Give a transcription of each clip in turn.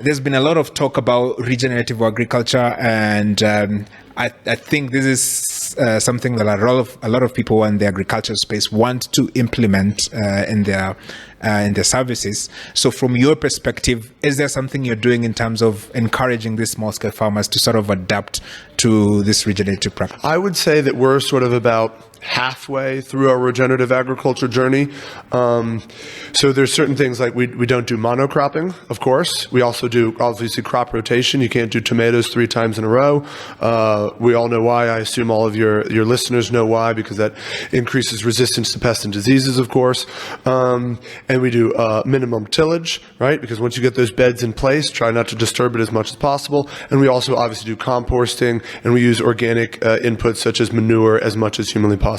There's been a lot of talk about regenerative agriculture, and I think this is something that a lot of people in the agriculture space want to implement in their services. So from your perspective, is there something you're doing in terms of encouraging these small-scale farmers to sort of adapt to this regenerative practice? I would say that we're sort of about halfway through our regenerative agriculture journey. So there's certain things like we don't do monocropping, of course. We also do obviously crop rotation. You can't do tomatoes 3 times in a row. We all know why. I assume all of your listeners know why, because that increases resistance to pests and diseases, of course. And we do minimum tillage, right? Because once you get those beds in place, try not to disturb it as much as possible. And we also obviously do composting, and we use organic inputs such as manure as much as humanly possible.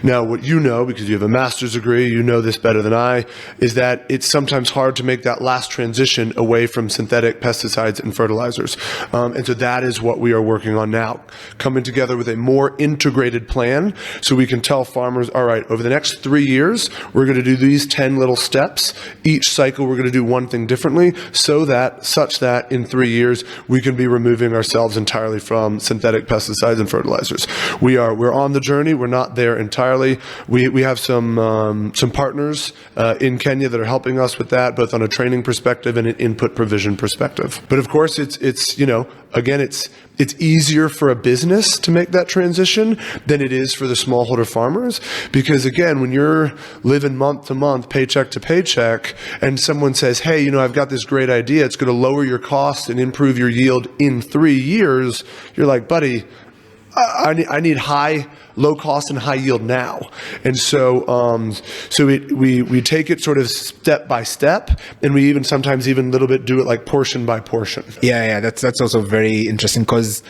Now, what you know, because you have a master's degree, you know this better than I, is that it's sometimes hard to make that last transition away from synthetic pesticides and fertilizers. And so that is what we are working on now, coming together with a more integrated plan so we can tell farmers, all right, over the next 3 years, we're going to do these 10 little steps. Each cycle, we're going to do one thing differently such that in 3 years, we can be removing ourselves entirely from synthetic pesticides and fertilizers. We're on the journey. We're not there entirely. We have some partners in Kenya that are helping us with that, both on a training perspective and an input provision perspective. But of course, it's again, it's easier for a business to make that transition than it is for the smallholder farmers, because again, when you're living month to month, paycheck to paycheck, and someone says, hey, I've got this great idea, it's going to lower your costs and improve your yield in 3 years, you're like, buddy, I need low cost and high yield now. And so we take it sort of step by step, and we even sometimes even a little bit do it like portion by portion. Yeah, that's also very interesting, because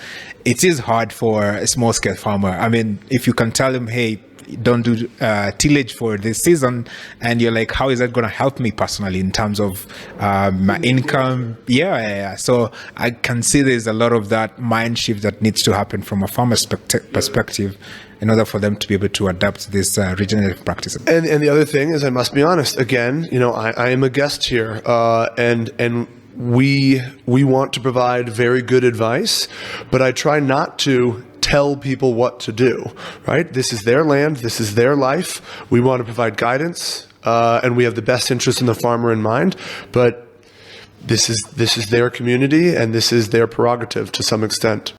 it is hard for a small scale farmer. I mean, if you can tell him, hey, don't do tillage for this season, and you're like, how is that going to help me personally in terms of my income? Yeah. So I can see there's a lot of that mind shift that needs to happen from a farmer's perspective in order for them to be able to adapt this regenerative practice. And the other thing is, I must be honest, again, I am a guest here, and we want to provide very good advice, but I try not to tell people what to do, right? This is their land, this is their life. We want to provide guidance, and we have the best interest in the farmer in mind, but this is their community, and this is their prerogative to some extent.